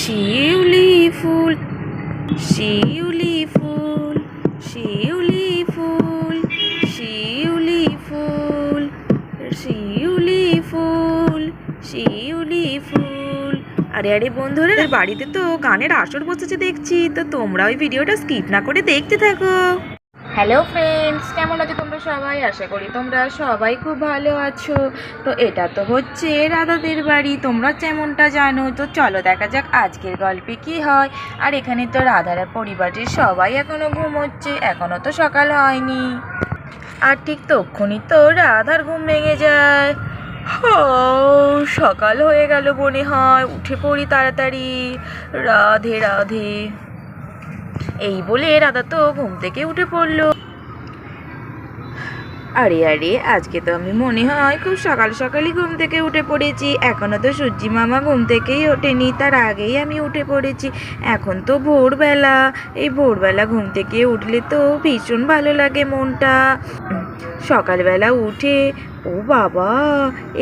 শিউলি ফুল, শিউলি ফুল, শিউলি ফুল, শিউলি ফুল, শিউলি ফুল, শিউলি ফুল। আরে আরে বন্ধুরা, বাড়িতে তো গানের আসর বসেছে দেখছি, তো তোমরা ওই ভিডিওটা স্কিপ না করে দেখতে থাকো। হ্যালো ফ্রেন্ডস, কেমন আছো তোমরা সবাই? আশা করি তোমরা সবাই খুব ভালো আছো। তো এটা তো হচ্ছে রাধাদের বাড়ি, তোমরা যেমনটা জানো। তো চলো দেখা যাক আজকের গল্পে কি হয়। আর এখানে তো রাধার পরিবারের সবাই এখনো ঘুমোচ্ছে, এখনো তো সকাল হয়নি। আর ঠিক তক্ষুনি তো রাধার ঘুম ভেঙে যায়। সকাল হয়ে গেল মনে হয়, উঠে পড়ি তাড়াতাড়ি। রাধে রাধে এই বলে রাধা তো ঘুম থেকে উঠে পড়লো। আরে আরে, আজকে তো আমি মনে হয় খুব সকাল সকালই ঘুম থেকে উঠে পড়েছি। এখনো তো সূর্যি মামা ঘুম থেকেই ওঠেনি, তার আগেই আমি উঠে পড়েছি। এখন তো ভোরবেলা, এই ভোরবেলা ঘুম থেকে উঠলে তো ভীষণ ভালো লাগে মনটা। সকালবেলা উঠে ও বাবা,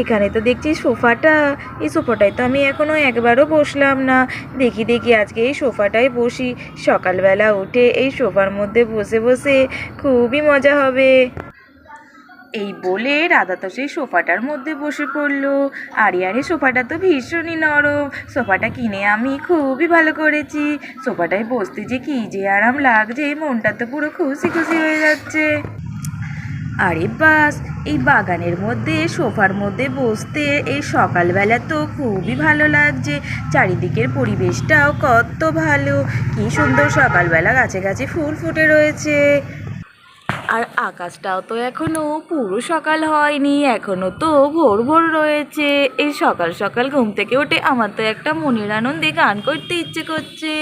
এখানে তো দেখছি সোফাটা। এই সোফাটায় তো আমি এখনো একবারও বসলাম না। দেখি দেখি আজকে এই সোফাটায় বসি। সকালবেলা উঠে এই সোফার মধ্যে বসে বসে খুবই মজা হবে। এই বলে রাধা তো সেই সোফাটার মধ্যে বসে পড়লো। আরে আরে, সোফাটা তো ভীষণই নরম। সোফাটা কিনে আমি খুবই ভালো করেছি। সোফাটায় বসতে যে কি যে আরাম লাগছে, মনটা তো পুরো খুশি খুশি হয়ে যাচ্ছে। আরে বাস, এই বাগানের মধ্যে সোফার মধ্যে বসতে এই সকালবেলা তো খুবই ভালো লাগছে। চারিদিকের পরিবেশটাও কত ভালো, কি সুন্দর সকালবেলা গাছে গাছে ফুল ফুটে রয়েছে। আর আকাশটাও তো এখনো পুরো সকাল হয়নি, এখনো তো ভোর ভোর রয়েছে। এই সকাল সকাল ঘুম থেকে উঠে আমার তো একটা মনের আনন্দে গান করতে ইচ্ছে করছে।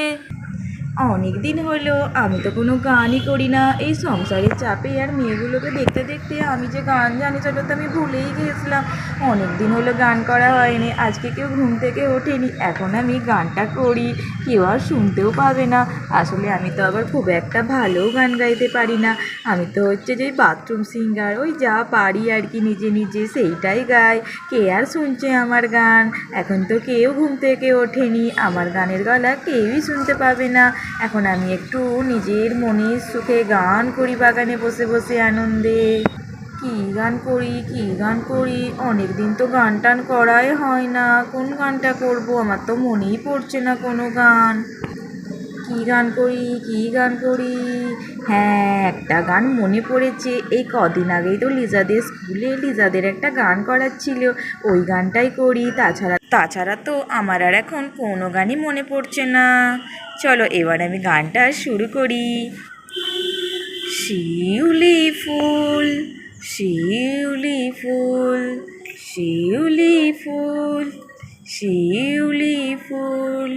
অনেক দিন হলো আমি তো কোনো গানই করি না। এই সংসারের চাপে আর মেয়েগুলোকে দেখতে দেখতে আমি যে গান জানি সেটা তো আমি ভুলেই গিয়েছিলাম। অনেক দিন হলো গান করা হয়নি। আজকে কেউ ঘুম থেকে ওঠেনি, এখন আমি গানটা করি, কেউ আর শুনতেও পাবে না। আসলে আমি তো আবার খুব একটা ভালো গান গাইতে পারি না। আমি তো হচ্ছে যে বাথরুম সিঙ্গার, ওই যা পারি আর কি নিজে নিজে সেইটাই গাই। কে আর শুনছে আমার গান? এখন তো কেউ ঘুম থেকে ওঠেনি, আমার গানের গলা কেউই শুনতে পাবে না। এখন আমি একটু নিজের মনের সুখে গান করি বাগানে বসে বসে আনন্দে। কী গান করি, কী গান করি, অনেক দিন তো গান টান করাই হয় না। কোন গানটা করব, আমার তো মনেই পড়ছে না কোনো গান। কী গান করি, কী গান করি? হ্যাঁ, একটা গান মনে পড়েছে। এই কদিন আগেই তো লিজাদের স্কুলে লিজাদের একটা গান করাচ্ছিল, ওই গানটাই করি। তাছাড়া তো আমার আর এখন কোনো গানই মনে পড়ছে না। চলো এবার আমি গানটা শুরু করি। শিউলি ফুল, শিউলি ফুল, শিউলি ফুল, শিউলি ফুল,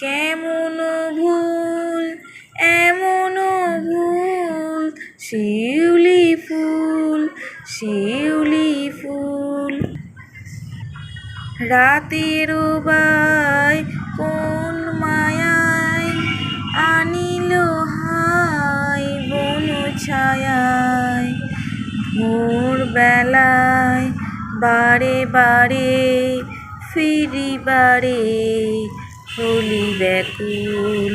কেমন ভুল, এমন ভুল, শিউলি ফুল, শিউলি ফুল। রাতের বাই কোন মায়ায় আনিল হাই বন ছায়ায়, ভোর বেলায় বারে বারে ফিরি বারে হলি ব্যাকুল।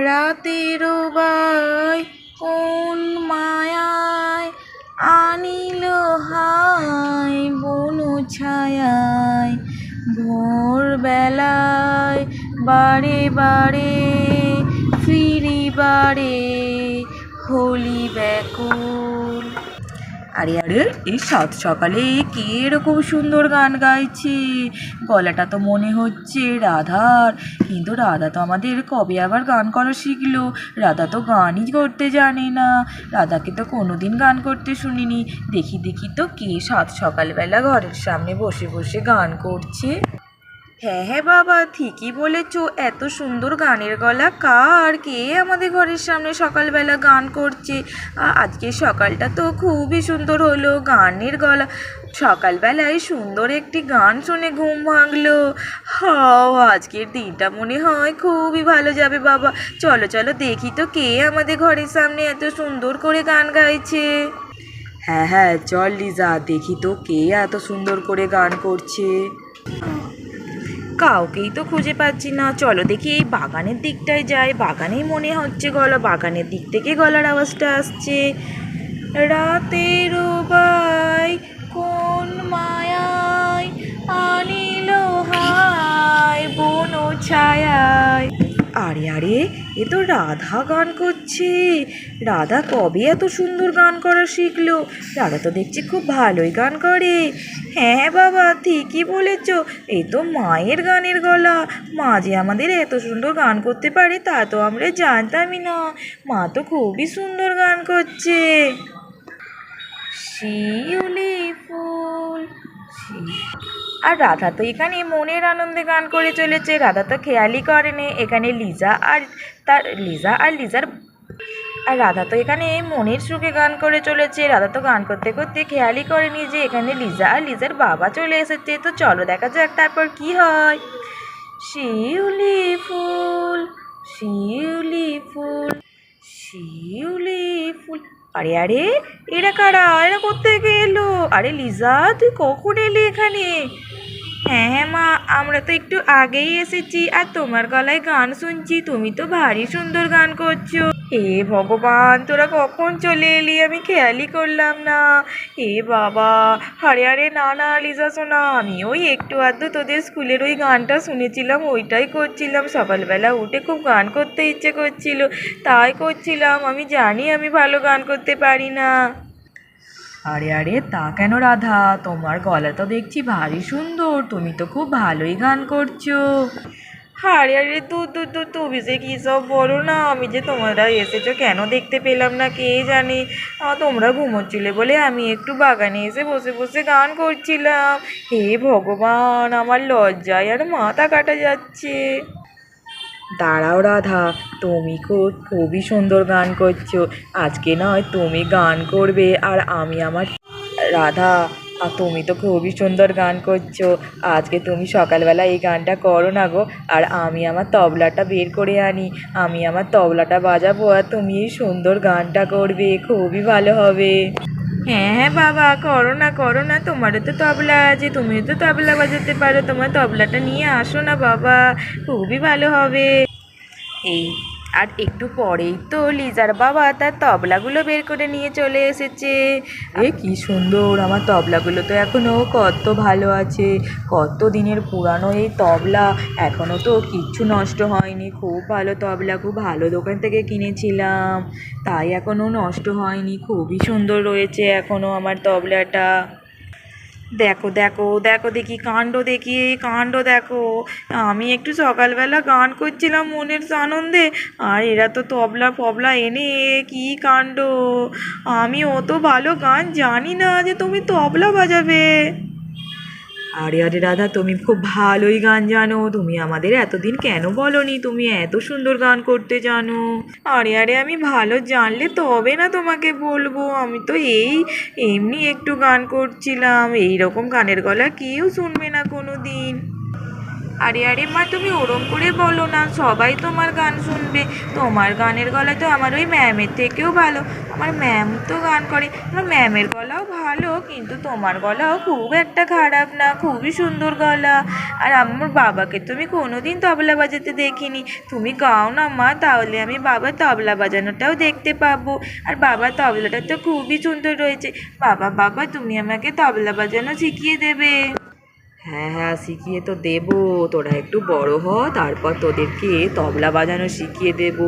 রাতের বাই কোন মায়ায় আনিল হাই বন ছায়ায়, ভোর বেলায় বারে বারে ফিরি বারে হলি ব্যাকুল। আরে আরে, এই সাত সকালে কে এরকম সুন্দর গান গাইছে? গলাটা তো মনে হচ্ছে রাধার, কিন্তু রাধা তো আমাদের কবে আবার গান করা শিখলো? রাধা তো গানই করতে জানে না। রাধাকে তো কোনোদিন গান করতে শুনিনি। দেখি দেখি তো কে সাত সকালবেলা ঘরের সামনে বসে বসে গান করছে। হ্যাঁ হ্যাঁ বাবা, ঠিকই বলেছ। এত সুন্দর গানের গলা কার? কে আমাদের ঘরের সামনে সকালবেলা গান করছে? আজকে সকালটা তো খুবই সুন্দর হলো, গানের গলা। সকালবেলায় সুন্দর একটি গান শুনে ঘুম ভাঙলো। আজকের দিনটা মনে হয় খুবই ভালো যাবে বাবা। চলো চলো দেখি তো কে আমাদের ঘরের সামনে এত সুন্দর করে গান গাইছে। হ্যাঁ হ্যাঁ, চল লিজা, দেখি তো কে এত সুন্দর করে গান করছে। কাউকেই তো খুঁজে পাচ্ছি না। চলো দেখি এই বাগানের দিকটায় যাই, বাগানেই মনে হচ্ছে গলা, বাগানের দিক থেকে গলার আওয়াজটা আসছে। রাতেরও বাই কোন মায়ায় আনিল হায় বন ছায়ায়। আরে আরে, এ তো রাধা গান করছে। রাধা কবে এত সুন্দর গান করা শিখলো? রাধা তো দেখছি খুব ভালোই গান করে। হ্যাঁ বাবা, ঠিকই বলেছ, এই তো মায়ের গানের গলা। মা যে আমাদের এত সুন্দর গান করতে পারে তা তো আমরা জানতামই না। মা তো খুবই সুন্দর গান করছে। শিউলি ফুল আর রাধা তো এখানে মনের আনন্দে গান করে চলেছে। রাধা তো খেয়ালই করেনি এখানে রাধা তো এখানে মনের সুখে গান করে চলেছে। রাধা তো গান করতে করতে খেয়ালই করেনি যে এখানে লিজা আর লিজার বাবা চলে এসেছে। তো চলো দেখা যাক তারপর কি হয়। শিউলি ফুল, শিউলি ফুল, শিউলি ফুল। আরে আরে, এরা কারা? এরা কোত্থেকে এলো? আরে লিজা, তুই কখন এলি এখানে? হ্যাঁ হ্যাঁ মা, আমরা তো একটু আগেই এসেছি আর তোমার গলায় গান শুনছি। তুমি তো ভারী সুন্দর গান করছো। হে ভগবান, তোরা কখন চলে এলি? আমি খেয়ালই করলাম না। হে বাবা, আরে আরে না না লিজা সোনা, আমি ওই একটু আধটু তোদের স্কুলের ওই গানটা শুনেছিলাম, ওইটাই করছিলাম। সকালবেলা উঠে খুব গান করতে ইচ্ছে করছিল, তাই করছিলাম। আমি জানি আমি ভালো গান করতে পারি না। আরে আরে, তা কেন রাধা? তোমার গলা তো দেখছি ভারী সুন্দর, তুমি তো খুব ভালোই গান করছো। আরে আরে, দূর দূর দূর, তুমি যে কী সব বলো না। আমি যে তোমরা এসেছো কেন দেখতে পেলাম না কে জানে। তোমরা ঘুমোচ্ছিলে বলে আমি একটু বাগানে এসে বসে বসে গান করছিলাম। হে ভগবান, আমার লজ্জায় আর মাথা কাটা যাচ্ছে। দাঁড়াও রাধা, তুমি খুবই সুন্দর গান করছো। আজকে নয় তুমি গান করবে আর আমি আমার রাধা, তুমি তো খুবই সুন্দর গান করছো। আজকে তুমি সকালবেলা এই গানটা করো না গো, আর আমি আমার তবলাটা বের করে আনি। আমি আমার তবলাটা বাজাবো আর তুমি এই সুন্দর গানটা করবে, খুবই ভালো হবে। হ্যাঁ হ্যাঁ বাবা, করো না, তোমারও তো তবলা আছে, তুমিও তো তবলা বাজাতে পারো। তোমার তবলাটা নিয়ে আসো না বাবা, খুবই ভালো হবে। এই আর একটু পরেই তো লিজার বাবা তার তবলাগুলো বের করে নিয়ে চলে এসেছে। কি সুন্দর, আমার তবলাগুলো তো এখনো কত ভালো আছে। কত দিনের পুরানো এই তবলা, এখনো তো কিচ্ছু নষ্ট হয়নি। খুব ভালো তবলা, খুব ভালো দোকান থেকে কিনেছিলাম, তাই এখনো নষ্ট হয়নি। খুবই সুন্দর রয়েছে এখনো আমার তবলাটা। দেখো দেখো দেখো, দেখি কাণ্ড, দেখি এই কাণ্ড দেখো। আমি একটু সকালবেলা গান করছিলাম মনের আনন্দে, আর এরা তো তবলা ফবলা এনে কি কাণ্ড। আমি অত ভালো গান জানি না যে তুমি তবলা বাজাবে। আরে আরে রাধা, তুমি খুব ভালোই গান জানো। তুমি আমাদের এতদিন কেন বলনি তুমি এত সুন্দর গান করতে জানো? আরে আরে, আমি ভালো জানলে তবে না তোমাকে বলবো। আমি তো এমনি একটু গান করছিলাম। এই রকম গানের গলা কেউ শুনবে না কোনো দিন। আরে আরে মা, তুমি ওরম করে বলো না, সবাই তোমার গান শুনবে। তোমার গানের গলা তো আমার ওই ম্যামের থেকেও ভালো। আমার ম্যাম তো গান করে, আমার ম্যামের গলাও ভালো, কিন্তু তোমার গলাও খুব একটা খারাপ না, খুবই সুন্দর গলা। আর আমার বাবাকে তুমি কোনোদিন তবলা বাজাতে দেখিনি। তুমি গাও না মা, তাহলে আমি বাবার তবলা বাজানোটাও দেখতে পাবো। আর বাবার তবলাটা তো খুবই সুন্দর রয়েছে। বাবা বাবা, তুমি আমাকে তবলা বাজানো শিখিয়ে দেবে? হ্যাঁ হ্যাঁ, শিখিয়ে তো দেবো। তোরা একটু বড় হ, তারপর তোদেরকে তবলা বাজানো শিখিয়ে দেব।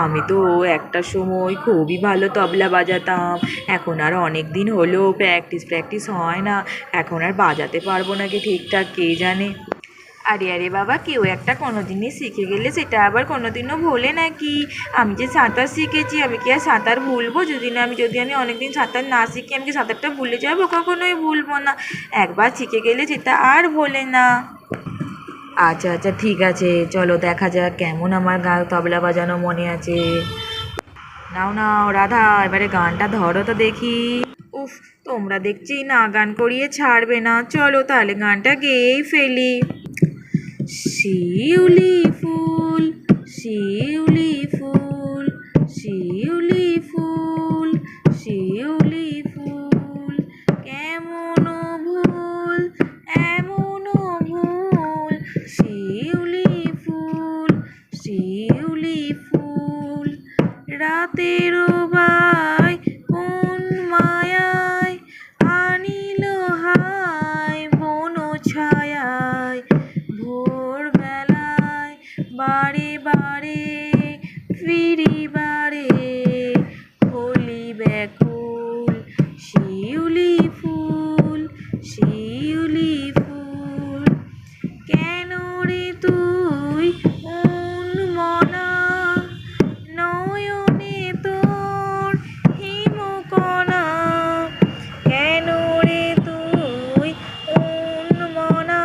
আমি তো একটা সময় খুবই ভালো তবলা বাজাতাম। এখন আর অনেক দিন হলো প্র্যাকটিস হয় না। এখন আর বাজাতে পারবো নাকি ঠিকঠাক কে জানে। আরে আরে বাবা, কেউ একটা কোনো দিনই শিখে গেলে সেটা আবার কোনো দিনও ভোলে নাকি? আমি যে সাঁতার শিখেছি, আমি কি আর সাঁতার ভুলবো? যদি আমি অনেকদিন সাঁতার না শিখি, আমি কি সাঁতারটা ভুলে যাবো? কখনোই ভুলবো না। একবার শিখে গেলে সেটা আর ভোলে না। আচ্ছা আচ্ছা, ঠিক আছে, চলো দেখা যাক কেমন আমার তবলা বাজানো মনে আছে। নাও নাও রাধা, এবারে গানটা ধরো তো দেখি। উফ, তোমরা দেখছি না গান করিয়ে ছাড়বে না। চলো তাহলে গানটা গেয়েই ফেলি। শিউলি ফুল, শিউলি ফুল, শিউলি ফুল, শিউলি ফুল, কেমন ভুল, এমন ভুল, বারে বারে ফিরিবারে হলি ব্যাকুল শিউলি ফুল শিউলি ফুল কেন রে তুই উন্মনা নয়নে তোর হিমকণা কেন রে তুই উন্মনা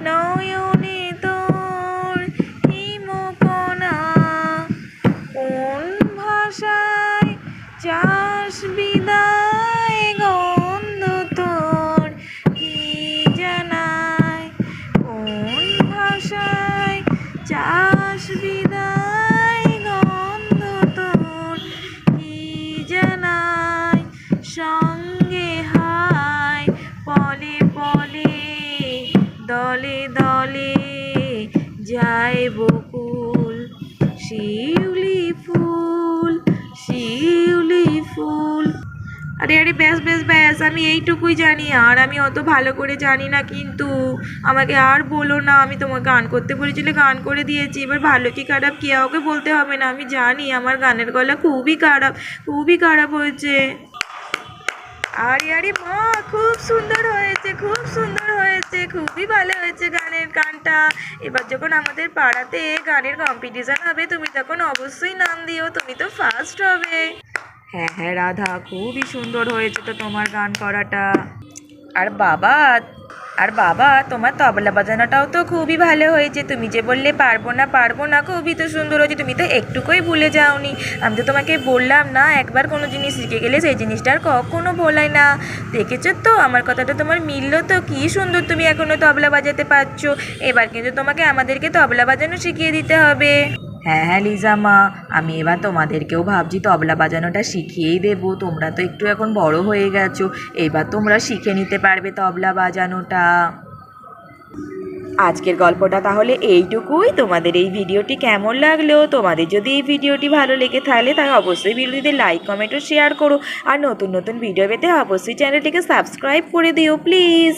নয়নে তোর হিমকণা কোন ভাষায় চাস বিদায় গন্ধ তোর কি জানায় কোন ভাষায় চাস বিদায় গন্ধ তোর কি জানায় সঙ্গে হায় পলে পলে দলে দলে যায় বকুল শিউলি ফুল শিউলি ফুল। আরে আরে ব্যাস ব্যাস ব্যাস, আমি এইটুকুই জানি, আর আমি অত ভালো করে জানি না, কিন্তু আমাকে আর বলো না। আমি তোমাকে গান করতে বলেছিলে, গান করে দিয়েছি, এবার ভালো কি খারাপ কি ওকে বলতে হবে না। আমি জানি আমার গানের গলা খুবই খারাপ হয়েছে। আরে আরে মা, খুব সুন্দর হয়েছে, খুব সুন্দর হয়েছে, খুবই ভালো হয়েছে গানটা। এবার যখন আমাদের পাড়াতে গানের কম্পিটিশন হবে তুমি তখন অবশ্যই নাম দিও, তুমি তো ফার্স্ট হবে। হ্যাঁ হ্যাঁ রাধা, খুবই সুন্দর হয়েছে তো তোমার গান করাটা। আর বাবা তোমার তবলা বাজানোটাও তো খুবই ভালো হয়েছে। তুমি যে বললে পারবো না, খুবই তো সুন্দর হয়েছে। তুমি তো একটুকুই ভুলে যাওনি। আমি তো তোমাকে বললাম না, একবার কোনো জিনিস শিখে গেলে সেই জিনিসটা আর কখনো ভোলায় না। দেখেছো তো আমার কথাটা তোমার মিললো তো? কি সুন্দর তুমি এখনো তবলা বাজাতে পারছো। এবার কিন্তু তোমাকে আমাদেরকে তবলা বাজানো শিখিয়ে দিতে হবে। হ্যাঁ হ্যাঁ লিজা মা, আমি এবার তোমাদেরকেও ভাবছি তবলা বাজানোটা শিখিয়েই দেবো। তোমরা তো একটু এখন বড় হয়ে গেছো, এবার তোমরা শিখে নিতে পারবে তবলা বাজানোটা। আজকের গল্পটা তাহলে এইটুকুই। তোমাদের এই ভিডিওটি কেমন লাগলো? তোমাদের যদি এই ভিডিওটি ভালো লেগে থাকে তাহলে অবশ্যই ভিডিওটিতে লাইক কমেন্ট ও শেয়ার করো। আর নতুন নতুন ভিডিও পেতে অবশ্যই চ্যানেলটিকে সাবস্ক্রাইব করে দিও প্লিজ।